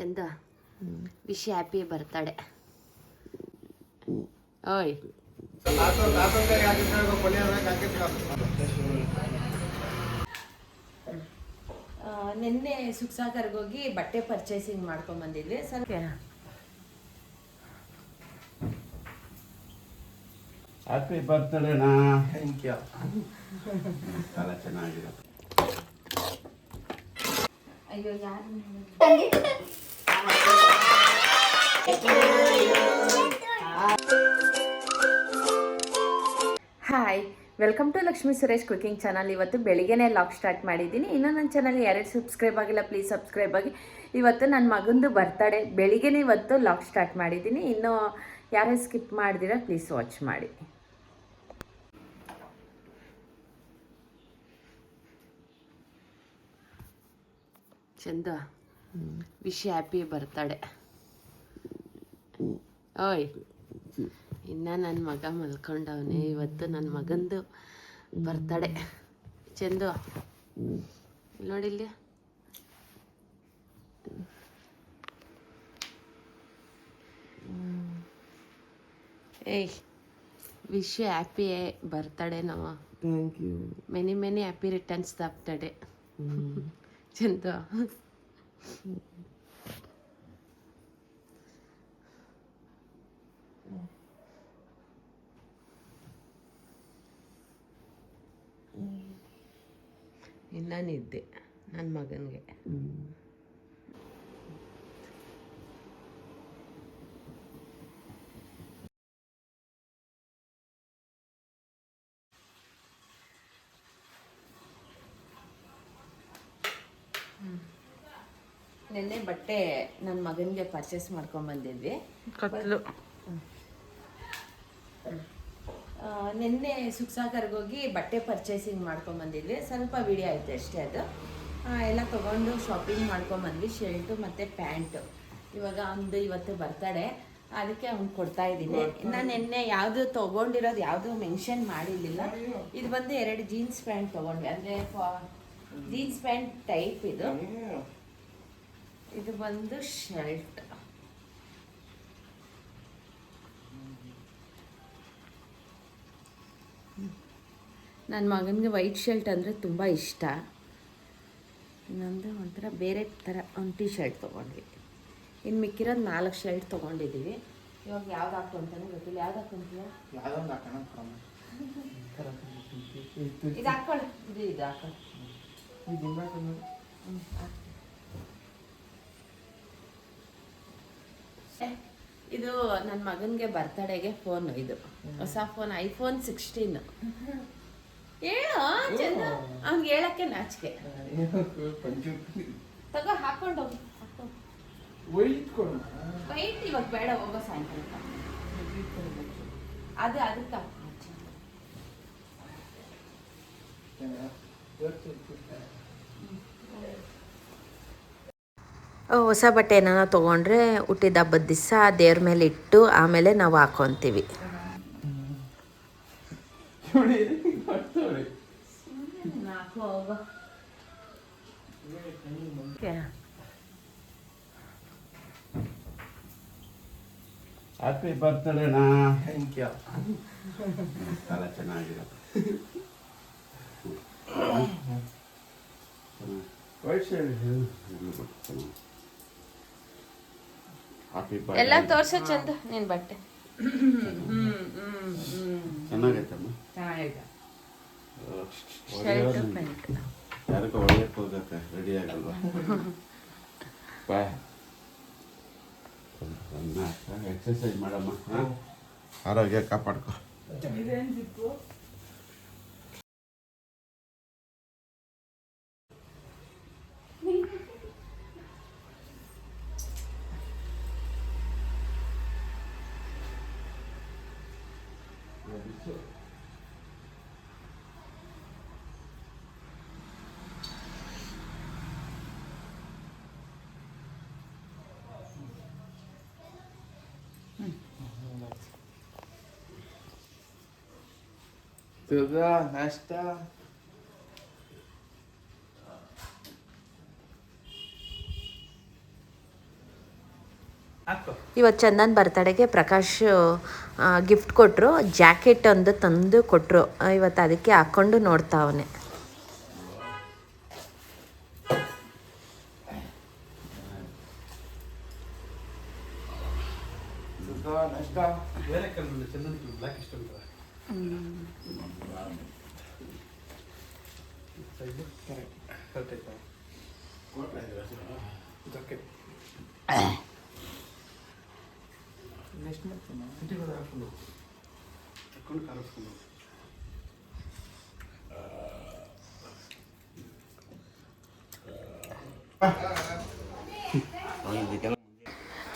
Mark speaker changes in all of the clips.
Speaker 1: ಚಂದ wish happy birthday. ಓಯ್ ನಿನ್ನೆ ಸುಕ್ಸಾಗರ್ಗೆ ಹೋಗಿ ಬಟ್ಟೆ ಪರ್ಚೇಸಿಂಗ್ ಮಾಡ್ಕೊಂಡ್ ಬಂದಿದ್ವಿ. ಸ್ವಲ್ಪ
Speaker 2: ಹ್ಯಾಪಿ ಬರ್ತ್ಡೇನಾ. Thank you. చాలా ಚೆನ್ನಾಗಿದೆ.
Speaker 1: ಅಯ್ಯೋ ಯಾರು hi, welcome to Lakshmi Suresh cooking channel. ಇವತ್ತು ಬೆಳಿಗ್ಗೆನೇ ಲಾಗ್ ಸ್ಟಾರ್ಟ್ ಮಾಡಿದ್ದೀನಿ. ಇನ್ನೂ ನನ್ನ ಚಾನಲ್ ಯಾರು ಸಬ್ಸ್ಕ್ರೈಬ್ ಆಗಿಲ್ಲ ಪ್ಲೀಸ್ ಸಬ್ಸ್ಕ್ರೈಬ್ ಆಗಿ. ಇವತ್ತು ನನ್ನ ಮಗಂದು ಬರ್ತಡೇ, ಬೆಳಿಗ್ಗೆನೇ ಇವತ್ತು ಲಾಗ್ ಸ್ಟಾರ್ಟ್ ಮಾಡಿದ್ದೀನಿ. ಇನ್ನೂ ಯಾರೇ ಸ್ಕಿಪ್ ಮಾಡಿದಿರ ಪ್ಲೀಸ್ ವಾಚ್ ಮಾಡಿ. ಚಂದ ವಿಶ್ ಹ್ಯಾಪಿ ಬರ್ತಡೇ. ಓಯ್ ಇನ್ನು ನನ್ನ ಮಗ ಮಲ್ಕೊಂಡವನೆ. ಇವತ್ತು ನನ್ನ ಮಗಂದು ಬರ್ತಡೇ. ಚಂದು ನೋಡಿಲ್ಲಿ. ಏಯ್ ವಿಶ್ ಯು ಹ್ಯಾಪಿ ಬರ್ತಡೇ. ನಾವು
Speaker 2: thank you.
Speaker 1: Many many happy returns the birthday. Chandu ಇನ್ನ ನಿದ್ದೆ ನನ್ನ ಮಗನಿಗೆ. ನಿನ್ನೆ ಬಟ್ಟೆ ನನ್ನ ಮಗನಿಗೆ ಪರ್ಚೇಸ್ ಮಾಡ್ಕೊಂಬಂದಿದ್ವಿ. ನಿನ್ನೆ ಸುಕ್ಸಾಗರ್ಗೆ ಹೋಗಿ ಬಟ್ಟೆ ಪರ್ಚೇಸಿಂಗ್ ಮಾಡ್ಕೊಂಬಂದಿದ್ವಿ. ಸ್ವಲ್ಪ ವಿಡಿಯೋ ಆಯಿತು ಅಷ್ಟೇ. ಅದು ಎಲ್ಲ ತೊಗೊಂಡು ಶಾಪಿಂಗ್ ಮಾಡ್ಕೊಂಬಂದ್ವಿ. ಶರ್ಟು ಮತ್ತು ಪ್ಯಾಂಟು. ಇವಾಗ ಒಂದು ಇವತ್ತು ಬರ್ತಡೇ, ಅದಕ್ಕೆ ಅವ್ನು ಕೊಡ್ತಾ ಇದ್ದೀನಿ. ನಾನು ನಿನ್ನೆ ಯಾವುದು ತೊಗೊಂಡಿರೋದು ಯಾವುದು ಮೆನ್ಷನ್ ಮಾಡಿರಲಿಲ್ಲ. ಇದು ಬಂದು 2 ಜೀನ್ಸ್ ಪ್ಯಾಂಟ್ ತೊಗೊಂಡ್ವಿ. ಅಂದರೆ ಜೀನ್ಸ್ ಪ್ಯಾಂಟ್ ಟೈಪ್ ಇದು. ಇದು ಬಂದು ಶರ್ಟ್. ನನ್ನ ಮಗನಿಗೆ ವೈಟ್ ಶರ್ಟ್ ಅಂದರೆ ತುಂಬ ಇಷ್ಟ. ಇನ್ನೊಂದು ಒಂಥರ ಬೇರೆ ಥರ ಒಂದು ಟೀ ಶರ್ಟ್ ತೊಗೊಂಡ್ವಿ. ಇನ್ನು ಮಿಕ್ಕಿರೋದು 4 ಶರ್ಟ್ ತೊಗೊಂಡಿದ್ದೀವಿ. ಇವಾಗ ಯಾವ್ದು ಹಾಕೊಂತಾನೆ ಗೊತ್ತಿಲ್ಲ. ಯಾವ್ದು ಹಾಕೊಂತೀಯ? ಇದು ಹಾಕೊಳ್ಳಿ. ಇದು ಹಾಕೊಳ್ಳಿ. ಇದು ನನ್ನ ಮಗನಿಗೆ ಬರ್ತಡೇಗೆ ಫೋನು. ಇದು ಹೊಸ ಫೋನ್, ಐಫೋನ್ 16. ಹೇಳು ಚಂದ, ಅವ್ನಿಗೆ ಹೇಳಕ್ಕೆ ನಾಚಿಕೆ. ತಗೋ ಹಾಕೊಂಡು ವೈಟ್ ಇವಾಗ ಬೇಡ, ಹೋಗೋ ಸಾಯಂಕಾಲ. ಅದು ಅದಕ್ಕೆ ಹೊಸ ಬಟ್ಟೆ ಏನಾರ ತೊಗೊಂಡ್ರೆ ಹುಟ್ಟಿದ ಹಬ್ಬದ ದಿವಸ ದೇವ್ರ ಮೇಲೆ ಇಟ್ಟು ಆಮೇಲೆ ನಾವು ಹಾಕೊತೀವಿ.
Speaker 2: ಹ್ಯಾಪಿ ಬರ್ತ್ಡೇನಾ. Thank you. చాలా ಚೆನ್ನಾಗಿದೆ. ವೈಟ್ ಶರ್ಟ್
Speaker 1: ಎಲ್ಲ ತೋರ್ಸೋ ಚಂದ ನಿನ್ ಬಟ್ಟೆ.
Speaker 2: ಚೆನ್ನಾಗೈತಮ್ಮ. ಯಾರಿಗೂ ಒಳ್ಳೆಯಕ್ಕೆ ಹೋಗಕ್ಕೆ ರೆಡಿ ಆಗಲ್ವಾ? ಬಾಯ್. ಎಕ್ಸರ್ಸೈಸ್ ಮಾಡಮ್ಮ, ಆರೋಗ್ಯ ಕಾಪಾಡ್ಕೊ.
Speaker 3: तुझा नाश्ता
Speaker 1: ಇವತ್ತು ಚಂದನ್ ಬರ್ತಡೆಗೆ ಪ್ರಕಾಶ್ ಗಿಫ್ಟ್ ಕೊಟ್ಟರು, ಜಾಕೆಟ್ ಒಂದು ತಂದು ಕೊಟ್ಟರು. ಇವತ್ತು ಅದಕ್ಕೆ ಹಾಕ್ಕೊಂಡು ನೋಡ್ತಾವನೆ.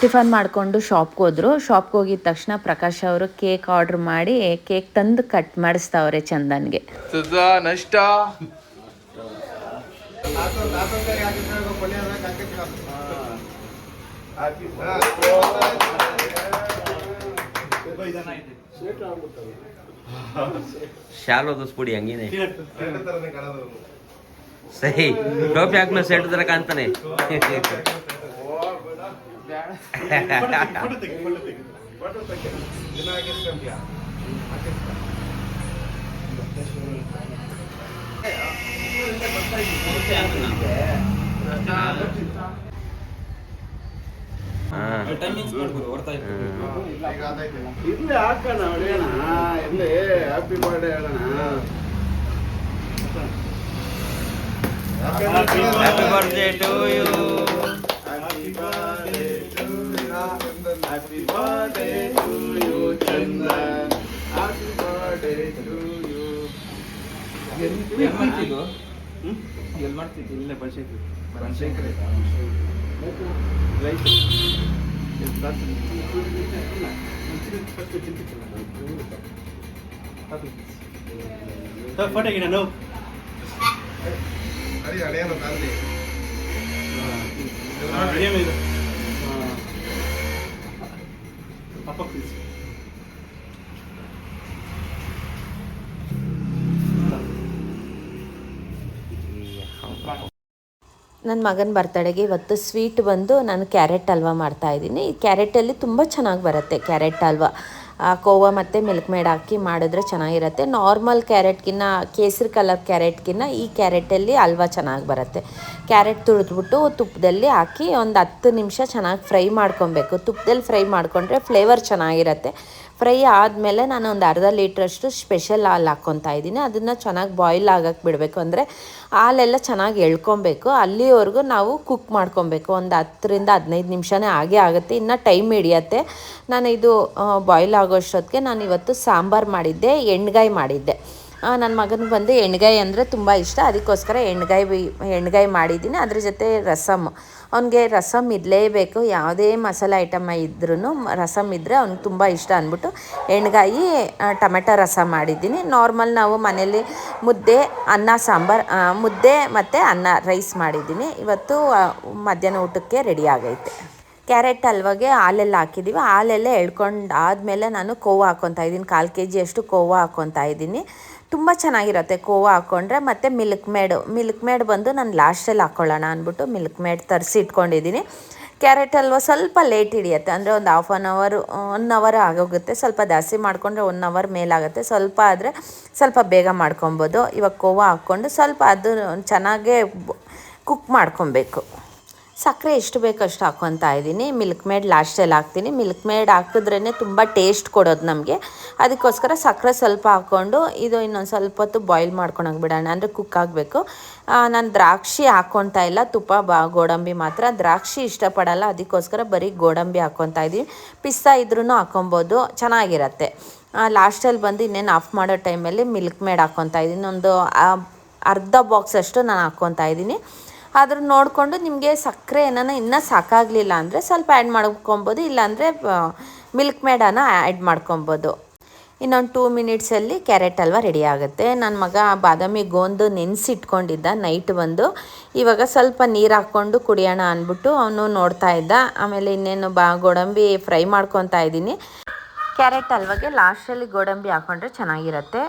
Speaker 1: ಟಿಫನ್ ಮಾಡಿಕೊಂಡು ಶಾಪ್ಗೆ ಹೋದ್ರು. ಶಾಪ್ಗೆ ಹೋಗಿದ ತಕ್ಷಣ ಪ್ರಕಾಶ್ ಅವರು ಕೇಕ್ ಆರ್ಡ್ರ್ ಮಾಡಿ ಕೇಕ್ ತಂದು ಕಟ್ ಮಾಡಿಸ್ತಾವ್ರೆ ಚಂದನ್ಗೆ.
Speaker 3: ನಷ್ಟ
Speaker 4: ಶಾಲು ಓದಿಸ್ಬಿಡಿ ಹಂಗೇನೆ ಸಹಿ ಟೋಪಿ ಹಾಕ್ಮೇಲೆ ಸೆಟ್ ತರ ಕಾಣ್ತಾನೆ.
Speaker 3: ಇಲ್ಲಿ ಹಾಕೋಣ ಹೊಡೆಯೋಣ, ಇಲ್ಲಿ ಹ್ಯಾಪಿ ಬರ್ಡೇ ಹೇಳೋಣ.
Speaker 4: Happy birthday to you.
Speaker 3: Happy birthday to you. Happy birthday to you Chandan. Happy birthday to you. ಎಲ್ಲಿ ಮಾಡ್ತಿದ್ದು? ಎಲ್ಲಿ ಮಾಡ್ತಿದ್ದು? ಇಲ್ಲೇ ಬನಶಂಕರಿ ರೈಟ್. ಫೋಟೋ ಗಿಡ ನೋವು
Speaker 1: ನನ್ನ ಮಗನ ಬರ್ತಡೆಗೆ ಇವತ್ತು ಸ್ವೀಟ್ ಬಂದು ನಾನು ಕ್ಯಾರೆಟ್ ಹಲ್ವಾ ಮಾಡ್ತಾಯಿದ್ದೀನಿ. ಈ ಕ್ಯಾರೆಟಲ್ಲಿ ತುಂಬ ಚೆನ್ನಾಗಿ ಬರುತ್ತೆ ಕ್ಯಾರೆಟ್ ಹಲ್ವಾ. ಕೋವಾ ಮತ್ತು ಮಿಲ್ಕ್ ಮೇಡ್ ಹಾಕಿ ಮಾಡಿದ್ರೆ ಚೆನ್ನಾಗಿರುತ್ತೆ. ನಾರ್ಮಲ್ ಕ್ಯಾರೆಟ್ಗಿನ್ನ ಕೇಸರಿ ಕಲರ್ ಕ್ಯಾರೆಟ್ಗಿನ್ನ ಈ ಕ್ಯಾರೆಟಲ್ಲಿ ಹಲ್ವಾ ಚೆನ್ನಾಗಿ ಬರುತ್ತೆ. ಕ್ಯಾರೆಟ್ ತುರಿದ್ಬಿಟ್ಟು ತುಪ್ಪದಲ್ಲಿ ಹಾಕಿ ಒಂದು 10 ನಿಮಿಷ ಚೆನ್ನಾಗಿ ಫ್ರೈ ಮಾಡ್ಕೊಬೇಕು. ತುಪ್ಪದಲ್ಲಿ ಫ್ರೈ ಮಾಡಿಕೊಂಡ್ರೆ ಫ್ಲೇವರ್ ಚೆನ್ನಾಗಿರುತ್ತೆ. ಫ್ರೈ ಆದಮೇಲೆ ನಾನು ಒಂದು ಅರ್ಧ ಲೀಟ್ರಷ್ಟು ಸ್ಪೆಷಲ್ ಹಾಲು ಹಾಕ್ಕೊತಾ ಇದ್ದೀನಿ. ಅದನ್ನು ಚೆನ್ನಾಗಿ ಬಾಯ್ಲ್ ಆಗಕ್ಕೆ ಬಿಡಬೇಕು. ಅಂದರೆ ಹಾಲೆಲ್ಲ ಚೆನ್ನಾಗಿ ಎಳ್ಕೊಬೇಕು. ಅಲ್ಲಿವರೆಗೂ ನಾವು ಕುಕ್ ಮಾಡ್ಕೊಬೇಕು. ಒಂದು 10 ರಿಂದ 15 ನಿಮಿಷನೇ ಆಗೇ ಆಗುತ್ತೆ. ಇನ್ನು ಟೈಮ್ ಹಿಡಿಯತ್ತೆ. ನಾನು ಇದು ಬಾಯ್ಲ್ ಆಗೋಷ್ಟೊತ್ತಿಗೆ ನಾನು ಇವತ್ತು ಸಾಂಬಾರು ಮಾಡಿದ್ದೆ, ಎಣ್ಗಾಯಿ ಮಾಡಿದ್ದೆ. ನನ್ನ ಮಗನಿಗೆ ಬಂದು ಎಣ್ಗಾಯಿ ಅಂದರೆ ತುಂಬ ಇಷ್ಟ. ಅದಕ್ಕೋಸ್ಕರ ಎಣ್ಗಾಯಿ ಮಾಡಿದ್ದೀನಿ. ಅದ್ರ ಜೊತೆ ರಸಮ್. ಅವನಿಗೆ ರಸಮ್ ಇರಲೇಬೇಕು. ಯಾವುದೇ ಮಸಾಲೆ ಐಟಮ್ ಇದ್ರೂ ರಸಮ್ ಇದ್ದರೆ ಅವ್ನಿಗೆ ತುಂಬ ಇಷ್ಟ ಅಂದ್ಬಿಟ್ಟು ಎಣ್ಗಾಯಿ ಟೊಮೆಟೊ ರಸ ಮಾಡಿದ್ದೀನಿ. ನಾರ್ಮಲ್ ನಾವು ಮನೇಲಿ ಮುದ್ದೆ ಅನ್ನ ಸಾಂಬಾರು, ಮುದ್ದೆ ಮತ್ತು ಅನ್ನ ರೈಸ್ ಮಾಡಿದ್ದೀನಿ. ಇವತ್ತು ಮಧ್ಯಾಹ್ನ ಊಟಕ್ಕೆ ರೆಡಿ ಆಗೈತೆ. ಕ್ಯಾರೆಟ್ ಹಲ್ವಾಗೆ ಹಾಲೆಲ್ಲ ಹಾಕಿದ್ದೀವಿ. ಹಾಲೆಲ್ಲ ಎಳ್ಕೊಂಡು ಆದಮೇಲೆ ನಾನು ಕೋವಾ ಹಾಕ್ಕೊತಾ ಇದ್ದೀನಿ. 1/4 kg ಅಷ್ಟು ಕೋವಾ ಹಾಕ್ಕೊತಾ ಇದ್ದೀನಿ. ತುಂಬ ಚೆನ್ನಾಗಿರುತ್ತೆ ಕೋವಾ ಹಾಕ್ಕೊಂಡ್ರೆ. ಮತ್ತು ಮಿಲ್ಕ್ ಮೇಡ್ ಬಂದು ನಾನು ಲಾಸ್ಟಲ್ಲಿ ಹಾಕ್ಕೊಳ್ಳೋಣ ಅಂದ್ಬಿಟ್ಟು ಮಿಲ್ಕ್ ಮೇಡ್ ತರಿಸಿ ಇಟ್ಕೊಂಡಿದ್ದೀನಿ. ಕ್ಯಾರೆಟ್ ಹಲ್ವಾ ಸ್ವಲ್ಪ ಲೇಟ್ ಹಿಡಿಯುತ್ತೆ. ಅಂದರೆ ಒಂದು 1 ಅವರ್ ಆಗೋಗುತ್ತೆ. ಸ್ವಲ್ಪ ಜಾಸ್ತಿ ಮಾಡಿಕೊಂಡ್ರೆ 1 ಅವರ್ ಮೇಲಾಗುತ್ತೆ. ಸ್ವಲ್ಪ ಆದರೆ ಸ್ವಲ್ಪ ಬೇಗ ಮಾಡ್ಕೊಬೋದು. ಇವಾಗ ಕೋವಾ ಹಾಕ್ಕೊಂಡು ಸ್ವಲ್ಪ ಅದು ಚೆನ್ನಾಗೇ ಕುಕ್ ಮಾಡ್ಕೊಬೇಕು. ಸಕ್ಕರೆ ಎಷ್ಟು ಬೇಕೋ ಅಷ್ಟು ಹಾಕ್ಕೊತಾ ಇದ್ದೀನಿ. ಮಿಲ್ಕ್ ಮೇಡ್ ಲಾಸ್ಟಲ್ಲಿ ಹಾಕ್ತೀನಿ. ಮಿಲ್ಕ್ ಮೇಡ್ ಹಾಕಿದ್ರೇ ತುಂಬ ಟೇಸ್ಟ್ ಕೊಡೋದು ನಮಗೆ. ಅದಕ್ಕೋಸ್ಕರ ಸಕ್ಕರೆ ಸ್ವಲ್ಪ ಹಾಕ್ಕೊಂಡು ಇದು ಇನ್ನೊಂದು ಸ್ವಲ್ಪ ಹೊತ್ತು ಬಾಯ್ಲ್ ಮಾಡ್ಕೊಳಕ್ಕೆ ಬಿಡೋಣ. ಅಂದರೆ ಕುಕ್ ಆಗಬೇಕು. ನಾನು ದ್ರಾಕ್ಷಿ ಹಾಕ್ಕೊತಾ ಇಲ್ಲ, ಗೋಡಂಬಿ ಮಾತ್ರ. ದ್ರಾಕ್ಷಿ ಇಷ್ಟಪಡಲ್ಲ, ಅದಕ್ಕೋಸ್ಕರ ಬರೀ ಗೋಡಂಬಿ ಹಾಕ್ಕೊತಾ ಇದ್ದೀನಿ. ಪಿಸ್ತಾ ಇದ್ರೂ ಹಾಕ್ಕೊಬೋದು, ಚೆನ್ನಾಗಿರತ್ತೆ. ಲಾಸ್ಟಲ್ಲಿ ಬಂದು ಇನ್ನೇನು ಆಫ್ ಮಾಡೋ ಟೈಮಲ್ಲಿ ಮಿಲ್ಕ್ ಮೇಡ್ ಹಾಕ್ಕೊತಾ ಇದ್ದೀನಿ. ಒಂದು ಅರ್ಧ ಬಾಕ್ಸ್ ಅಷ್ಟು ನಾನು ಹಾಕ್ಕೊತಾ ಇದ್ದೀನಿ. ಆದರೂ ನೋಡಿಕೊಂಡು ನಿಮಗೆ ಸಕ್ಕರೆ ಇನ್ನೂ ಸಾಕಾಗಲಿಲ್ಲ ಅಂದರೆ ಸ್ವಲ್ಪ ಆ್ಯಡ್ ಮಾಡ್ಕೊಬೋದು. ಇಲ್ಲಾಂದರೆ ಮಿಲ್ಕ್ ಮೇಡನ್ನು ಆ್ಯಡ್ ಮಾಡ್ಕೊಬೋದು. ಇನ್ನೊಂದು 2 ಮಿನಿಟ್ಸಲ್ಲಿ ಕ್ಯಾರೆಟ್ ಹಲ್ವಾ ರೆಡಿ ಆಗುತ್ತೆ. ನನ್ನ ಮಗ ಬಾದಾಮಿ ಗೋಂದು ನೆನೆಸಿಟ್ಕೊಂಡಿದ್ದ ನೈಟ್ ಬಂದು. ಇವಾಗ ಸ್ವಲ್ಪ ನೀರು ಹಾಕ್ಕೊಂಡು ಕುಡಿಯೋಣ ಅಂದ್ಬಿಟ್ಟು ಅವನು ನೋಡ್ತಾ ಇದ್ದ. ಆಮೇಲೆ ಇನ್ನೇನು ಗೋಡಂಬಿ ಫ್ರೈ ಮಾಡ್ಕೊತಾ ಇದ್ದೀನಿ. ಕ್ಯಾರೆಟ್ ಹಲ್ವಾಗೆ ಲಾಸ್ಟಲ್ಲಿ ಗೋಡಂಬಿ ಹಾಕ್ಕೊಂಡ್ರೆ ಚೆನ್ನಾಗಿರುತ್ತೆ.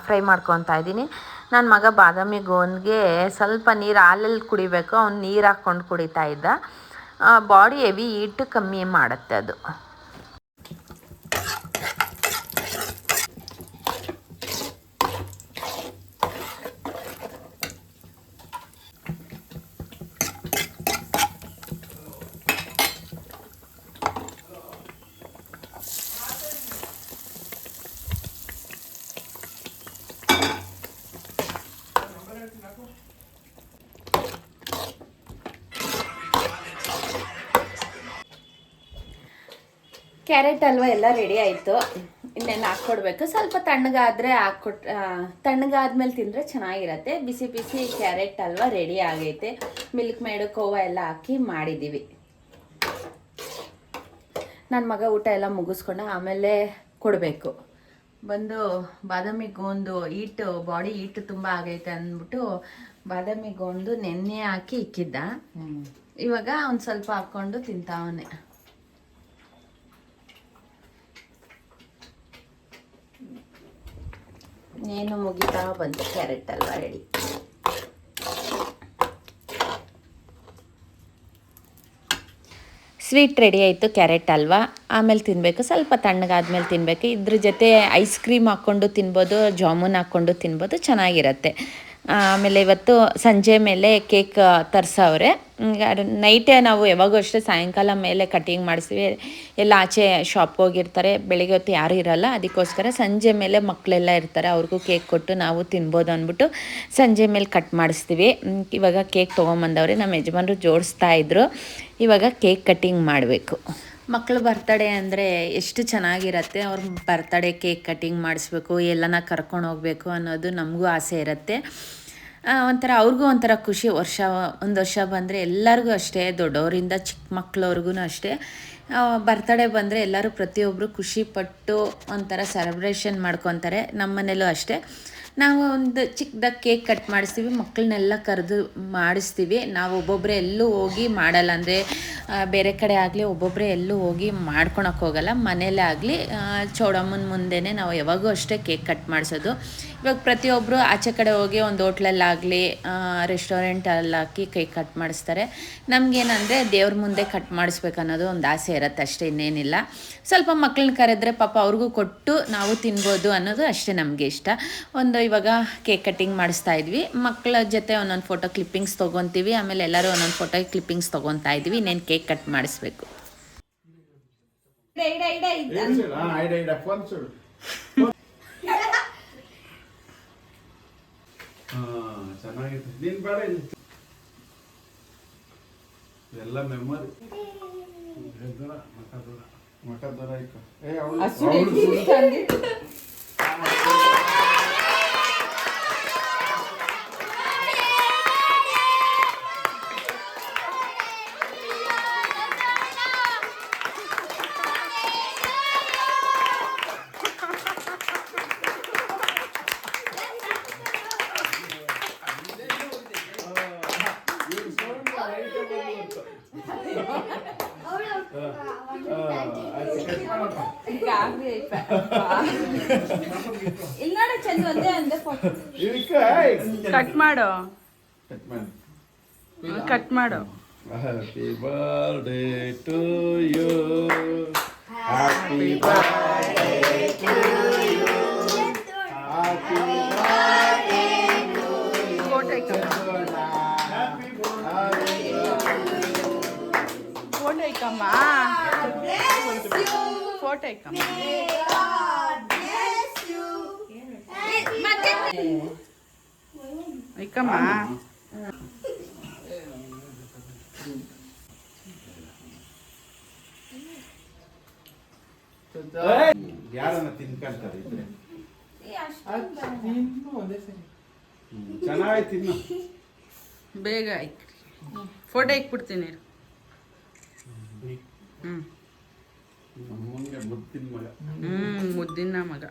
Speaker 1: ಫ್ರೈ ಮಾಡ್ಕೊತಾ ಇದ್ದೀನಿ. ನನ್ನ ಮಗ ಬಾದಾಮಿ ಗೋಂದ್ಗೆ ಸ್ವಲ್ಪ ನೀರು ಹಾಲಲ್ಲಿ ಕುಡಿಬೇಕು. ಅವ್ನು ನೀರು ಹಾಕ್ಕೊಂಡು ಕುಡಿತಾ ಇದ್ದ. ಬಾಡಿ ಹೆವಿ ಹೀಟ್ ಕಮ್ಮಿ ಮಾಡುತ್ತೆ ಅದು. ಕ್ಯಾರೆಟ್ ಹಲ್ವ ಎಲ್ಲ ರೆಡಿ ಆಯಿತು. ಇನ್ನೇನು ಹಾಕ್ಕೊಡ್ಬೇಕು. ಸ್ವಲ್ಪ ತಣ್ಣಗಾದರೆ ತಣ್ಣಗಾದ್ಮೇಲೆ ತಿಂದರೆ ಚೆನ್ನಾಗಿರತ್ತೆ. ಬಿಸಿ ಬಿಸಿ ಕ್ಯಾರೆಟ್ ಹಲ್ವ ರೆಡಿ ಆಗೈತೆ. ಮಿಲ್ಕ್ ಮೇಡು ಕೋವಾ ಎಲ್ಲ ಹಾಕಿ ಮಾಡಿದ್ದೀವಿ. ನನ್ನ ಮಗ ಊಟ ಎಲ್ಲ ಮುಗಿಸ್ಕೊಂಡು ಆಮೇಲೆ ಕೊಡಬೇಕು. ಬಂದು ಬಾದಾಮಿ ಗೋಂದು ಬಾಡಿ ಹೀಟ್ ತುಂಬ ಆಗೈತೆ ಅಂದ್ಬಿಟ್ಟು ಬಾದಾಮಿ ಗೋಂದು ನೆನ್ನೆ ಹಾಕಿ ಇಕ್ಕಿದ್ದ. ಇವಾಗ ಒಂದು ಸ್ವಲ್ಪ ಹಾಕ್ಕೊಂಡು ತಿಂತಾವನೆ. ಏನು ಮುಗಿತಾ ಬಂತು carrot halwa ready. Sweet ready ಆಯಿತು ಕ್ಯಾರೆಟ್ ಹಲ್ವ. ಆಮೇಲೆ ತಿನ್ನಬೇಕು. ಸ್ವಲ್ಪ ತಣ್ಣಗಾದ್ಮೇಲೆ ತಿನ್ನಬೇಕು. ಇದ್ರ ಜೊತೆ ಐಸ್ ಕ್ರೀಮ್ ಹಾಕ್ಕೊಂಡು ತಿನ್ಬೋದು, ಜಾಮೂನ್ ಹಾಕ್ಕೊಂಡು ತಿನ್ಬೋದು, ಚೆನ್ನಾಗಿರತ್ತೆ. ಆಮೇಲೆ ಇವತ್ತು ಸಂಜೆ ಮೇಲೆ ಕೇಕ್ ತರಿಸವ್ರೆ. ನೈಟೇ ನಾವು ಯಾವಾಗೂ ಅಷ್ಟೇ ಸಾಯಂಕಾಲ ಮೇಲೆ ಕಟಿಂಗ್ ಮಾಡಿಸ್ತೀವಿ. ಎಲ್ಲ ಆಚೆ ಶಾಪ್ಗೆ ಹೋಗಿರ್ತಾರೆ, ಬೆಳಿಗ್ಗೆ ಹೊತ್ತು ಯಾರೂ ಇರೋಲ್ಲ. ಅದಕ್ಕೋಸ್ಕರ ಸಂಜೆ ಮೇಲೆ ಮಕ್ಕಳೆಲ್ಲ ಇರ್ತಾರೆ, ಅವ್ರಿಗೂ ಕೇಕ್ ಕೊಟ್ಟು ನಾವು ತಿನ್ಬೋದು ಅಂದ್ಬಿಟ್ಟು ಸಂಜೆ ಮೇಲೆ ಕಟ್ ಮಾಡಿಸ್ತೀವಿ. ಇವಾಗ ಕೇಕ್ ತೊಗೊಂಬಂದವ್ರೆ. ನಮ್ಮ ಯಜಮಾನರು ಜೋಡಿಸ್ತಾ ಇದ್ರು. ಇವಾಗ ಕೇಕ್ ಕಟ್ಟಿಂಗ್ ಮಾಡಬೇಕು. ಮಕ್ಕಳು ಬರ್ತಡೇ ಅಂದರೆ ಎಷ್ಟು ಚೆನ್ನಾಗಿರತ್ತೆ. ಅವ್ರ ಬರ್ತಡೇ ಕೇಕ್ ಕಟ್ಟಿಂಗ್ ಮಾಡಿಸ್ಬೇಕು, ಎಲ್ಲನ ಕರ್ಕೊಂಡು ಹೋಗಬೇಕು ಅನ್ನೋದು ನಮಗೂ ಆಸೆ ಇರುತ್ತೆ. ಒಂಥರ ಅವ್ರಿಗೂ ಒಂಥರ ಖುಷಿ. ಒಂದು ವರ್ಷ ಬಂದರೆ ಎಲ್ಲರಿಗೂ ಅಷ್ಟೇ, ದೊಡ್ಡವರಿಂದ ಚಿಕ್ಕ ಮಕ್ಕಳವ್ರಿಗೂ ಅಷ್ಟೇ. ಬರ್ತಡೇ ಬಂದರೆ ಎಲ್ಲರೂ ಪ್ರತಿಯೊಬ್ಬರು ಖುಷಿಪಟ್ಟು ಒಂಥರ ಸೆಲೆಬ್ರೇಷನ್ ಮಾಡ್ಕೊತಾರೆ. ನಮ್ಮ ಮನೇಲೂ ಅಷ್ಟೇ. ನಾವು ಒಂದು ಚಿಕ್ಕದಾಗಿ ಕೇಕ್ ಕಟ್ ಮಾಡಿಸ್ತೀವಿ, ಮಕ್ಕಳನ್ನೆಲ್ಲ ಕರೆದು ಮಾಡಿಸ್ತೀವಿ. ನಾವು ಒಬ್ಬೊಬ್ಬರೇ ಎಲ್ಲೂ ಹೋಗಿ ಮಾಡಲ್ಲ. ಅಂದರೆ ಬೇರೆ ಕಡೆ ಆಗಲಿ ಒಬ್ಬೊಬ್ಬರೇ ಎಲ್ಲೂ ಹೋಗಿ ಮಾಡ್ಕೊಳಕ್ಕೆ ಹೋಗಲ್ಲ. ಮನೇಲೇ ಆಗಲಿ ಚೌಡಮ್ಮನ ಮುಂದೆನೇ ನಾವು ಯಾವಾಗೂ ಅಷ್ಟೇ ಕೇಕ್ ಕಟ್ ಮಾಡಿಸೋದು. ಇವಾಗ ಪ್ರತಿಯೊಬ್ಬರು ಆಚೆ ಕಡೆ ಹೋಗಿ ಒಂದು ಹೋಟ್ಲಲ್ಲಾಗಲಿ ರೆಸ್ಟೋರೆಂಟಲ್ಲಿ ಹಾಕಿ ಕೇಕ್ ಕಟ್ ಮಾಡಿಸ್ತಾರೆ. ನಮಗೇನಂದರೆ ದೇವ್ರ ಮುಂದೆ ಕಟ್ ಮಾಡಿಸ್ಬೇಕು ಅನ್ನೋದು ಒಂದು ಆಸೆ ಇರುತ್ತೆ ಅಷ್ಟೇ, ಇನ್ನೇನಿಲ್ಲ. ಸ್ವಲ್ಪ ಮಕ್ಕಳನ್ನ ಕರೆದ್ರೆ ಪಾಪ ಅವ್ರಿಗೂ ಕೊಟ್ಟು ನಾವು ತಿನ್ಬೋದು ಅನ್ನೋದು ಅಷ್ಟೇ ನಮಗೆ ಇಷ್ಟ. ಇವಾಗ ಕೇಕ್ ಕಟ್ಟಿಂಗ್ ಮಾಡಿಸ್ತಾ ಇದ್ವಿ. ಮಕ್ಕಳ ಜೊತೆ ಒಂದೊಂದು ಫೋಟೋ ಕ್ಲಿಪ್ಪಿಂಗ್ಸ್ ತೊಗೊತೀವಿ. ಆಮೇಲೆ ಎಲ್ಲರೂ ಒಂದೊಂದು ಫೋಟೋ ಕ್ಲಿಪ್ಪಿಂಗ್ಸ್ ತೊಗೊತಾ ಇದ್ವಿ. ಇನ್ನೇನು ಕೇಕ್ ಕಟ್ ಮಾಡಿಸ್ಬೇಕು.
Speaker 3: ಚೆನ್ನಾಗಿದೆ. ನೀನ್ ಬೇಡ ಎಲ್ಲ ಮೆಮೊರಿ ಮಠ ದೂರ
Speaker 5: ಕಟ್ ಮಾಡು. ಕಟ್ ಮಾಡು.
Speaker 3: Happy birthday to you, happy birthday to you, happy birthday to you.
Speaker 5: Photo ಇಕ್ಕಮ್ಮ. ಫೋಟೋ ಇಕ್ಕಮ್ಮ. ಇಕ್ಕಮ್ಮ.
Speaker 3: ಯಾರನ್ನ ತಿನ್ಕೊಂತಾರೆ ಇದ್ರೆ ಚೆನ್ನಾಗಿ ತಿನ್ನು.
Speaker 5: ಬೇಗ ಇಕ್. ಫೋಟೋ ಇಕ್ಬಿಡ್ತೀನಿ.
Speaker 3: ಮುಂದೆ ಮುದ್ದಿನ ಮಗ.
Speaker 5: ಮುದ್ದಿನ ಮಗ.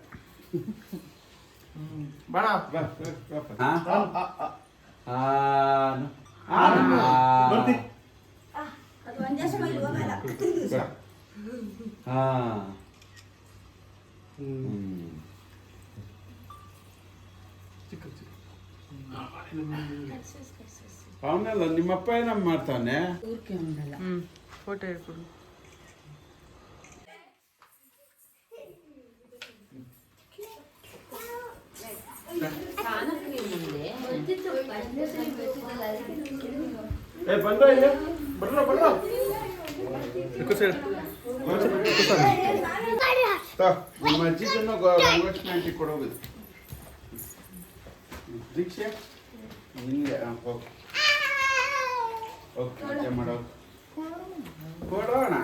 Speaker 3: ಅವನಲ್ಲ ನಿಮ್ಮಪ್ಪ ಏನಮ್ಮ ಮಾಡ್ತಾನೆ.
Speaker 1: ಊರ್ಕೆ ಉಂಡಲ್ಲ.
Speaker 5: ಫೋಟೋ ಹೇಳ್ಕೊಡು.
Speaker 3: ಏ ಬಂದ ಇಲ್ಲ ಬರ್ರ ನಿಮ್ಮ ಅಜ್ಜಿಗನ್ನು ರಂಗೋಷ್ಮೆಂಟ್ ಕೊಡೋದು ದೀಕ್ಷೆ ನಿಂಗೆ ಓಕೆ ಓಕೆ ಅಜ್ಜ ಮಾಡೋ ಕೊಡೋಣ.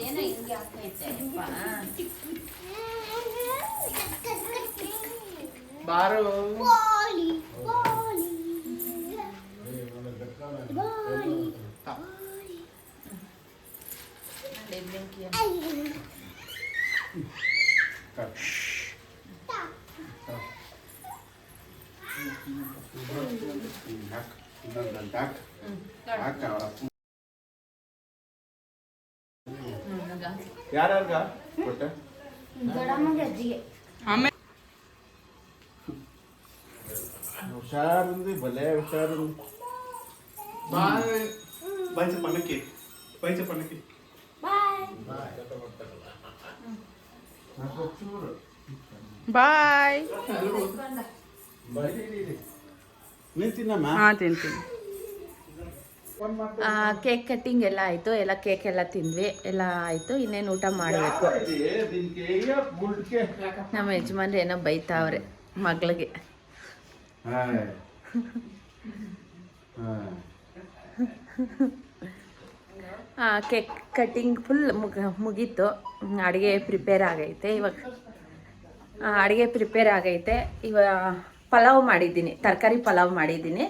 Speaker 1: ಏನೋ ಹಿಂಗೆ ಆಗ್ತೈತೆ
Speaker 3: ಬಾರು
Speaker 1: ಬೆಂಕಿ
Speaker 3: ಯಾರ್ಯಾರ್ಗ ಕೊಟ್ಟೆ?
Speaker 5: ಆಮೇಲೆ
Speaker 3: ಹುಷಾರುಂದಿ ಭಲೇ ಹುಷಾರುಂದಿ.
Speaker 6: Baca panaki. Baca panaki.
Speaker 5: ಬಾಯ್.
Speaker 3: ನೀನ್ ತಿನ್ನಮ್ಮ.
Speaker 5: ಹಾಂ ತಿಂತೀನಿ.
Speaker 1: ಕೇಕ್ ಕಟ್ಟಿಂಗ್ ಎಲ್ಲ ಆಯಿತು, ಎಲ್ಲ ಕೇಕ್ ಎಲ್ಲ ತಿಂದ್ವಿ, ಎಲ್ಲ ಆಯಿತು. ಇನ್ನೇನು ಊಟ ಮಾಡಬೇಕು. ನಮ್ಮ ಯಜಮಾನ್ರು ಏನೋ ಬೈತಾವ್ರೆ ಮಗಳಿಗೆ. ಕೇಕ್ ಕಟ್ಟಿಂಗ್ ಫುಲ್ ಮುಗೀತು. ಅಡುಗೆ ಪ್ರಿಪೇರ್ ಆಗೈತೆ ಇವಾಗ. ಇವಾಗ ಪಲಾವ್ ಮಾಡಿದ್ದೀನಿ, ತರಕಾರಿ ಪಲಾವ್ ಮಾಡಿದ್ದೀನಿ.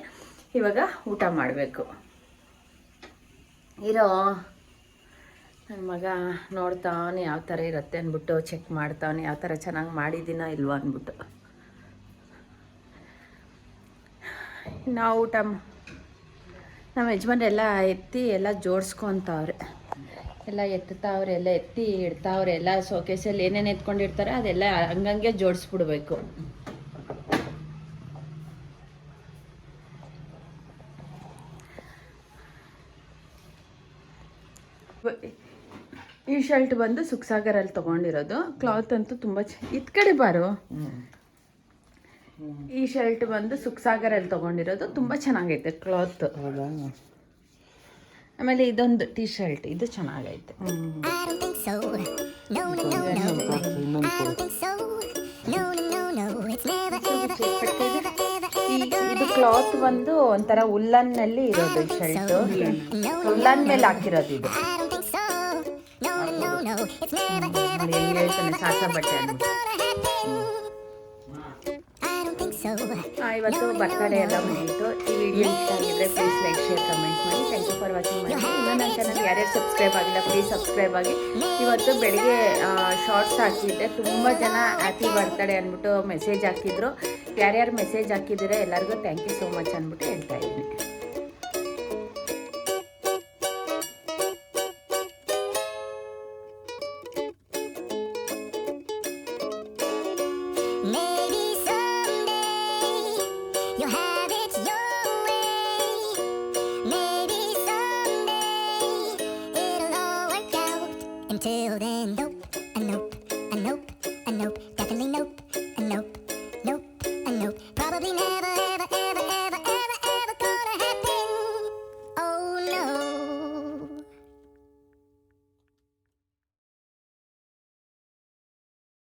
Speaker 1: ಇವಾಗ ಊಟ ಮಾಡಬೇಕು. ಇರೋ ನನ್ನ ಮಗ ನೋಡ್ತಾವನೆ ಯಾವ ಥರ ಇರುತ್ತೆ ಅಂದ್ಬಿಟ್ಟು ಚೆಕ್ ಮಾಡ್ತಾವನೆ, ಯಾವ ಥರ ಚೆನ್ನಾಗಿ ಮಾಡಿದ್ದೀನೋ ಇಲ್ವೋ ಅಂದ್ಬಿಟ್ಟು. ನಾವು ಊಟ ನಮ್ಮ ಯಜಮಾನ್ರೆಲ್ಲ ಎತ್ತಿ ಎಲ್ಲ ಜೋಡಿಸ್ಕೊತಾವ್ರೆ, ಎಲ್ಲ ಎತ್ತುತ್ತಾವ್ರೆ, ಎಲ್ಲ ಎತ್ತಿ ಇಡ್ತಾವ್ರೆ. ಎಲ್ಲ ಶೋಕೇಸಲ್ಲಿ ಏನೇನು ಎತ್ಕೊಂಡಿರ್ತಾರೆ ಅದೆಲ್ಲ ಹಂಗಂಗೆ ಜೋಡಿಸ್ಬಿಡ್ಬೇಕು. ಈ ಶರ್ಟ್ ಬಂದು ಸುಖಸಾಗರಲ್ಲಿ ತೊಗೊಂಡಿರೋದು. ಕ್ಲಾತ್ ಅಂತೂ ತುಂಬ ಇದ್ ಕಡೆ ಬಾರು. ಈ ಶರ್ಟ್ ಬಂದು ಸುಖಸಾಗರಲ್ಲಿ ತೊಗೊಂಡಿರೋದು, ತುಂಬ ಚೆನ್ನಾಗೈತೆ ಕ್ಲಾತ್. ಆಮೇಲೆ ಇದೊಂದು ಟೀ ಶರ್ಟ್, ಇದು ಚೆನ್ನಾಗೈತೆ. ಇದು ಕ್ಲಾತ್ ಬಂದು ಒಂಥರ ಉಲ್ಲನ್ನಲ್ಲಿ ಇರೋದು. ಈ ಶರ್ಟ್ ಉಲ್ಲನ್ ಮೇಲೆ ಹಾಕಿರೋದು ಇದು. ಹೆಂಗೆ ಹೇಳ್ತಾನೆ ಸಾಸ ಬಟ್ಟೆ ಅಂದ್ಬಿಟ್ಟು. ಇವತ್ತು ಬರ್ತಡೇ ಎಲ್ಲ ಮುಗೀತು. ಈ ವಿಡಿಯೋ ಇಷ್ಟ ಆಗಿದ್ರೆ ಪ್ಲೀಸ್ ಲೈಕ್, ಶೇರ್, ಕಮೆಂಟ್ ಮಾಡಿ. ಥ್ಯಾಂಕ್ ಯು ಫಾರ್ ವಾಚಿಂಗ್ ಮಾಡಿ. ಇನ್ನೂ ನನ್ನ ಚಾನಲ್ಗೆ ಯಾರ್ಯಾರು ಸಬ್ಸ್ಕ್ರೈಬ್ ಆಗಿಲ್ಲ ಪ್ಲೀಸ್ ಸಬ್ಸ್ಕ್ರೈಬ್ ಆಗಿ. ಇವತ್ತು ಬೆಳಿಗ್ಗೆ ಶಾರ್ಟ್ಸ್ ಹಾಕಿದ್ದೆ, ತುಂಬ ಜನ ಹ್ಯಾಪಿ ಬರ್ತಡೇ ಅಂದ್ಬಿಟ್ಟು ಮೆಸೇಜ್ ಹಾಕಿದ್ರು. ಯಾರ್ಯಾರು ಮೆಸೇಜ್ ಹಾಕಿದ್ದೀರಾ ಎಲ್ಲರಿಗೂ ಥ್ಯಾಂಕ್ ಯು ಸೋ ಮಚ್ ಅಂದ್ಬಿಟ್ಟು ಹೇಳ್ತಾ ಇದ್ದೀನಿ.
Speaker 7: Until then, nope, definitely nope, nope, nope, probably never.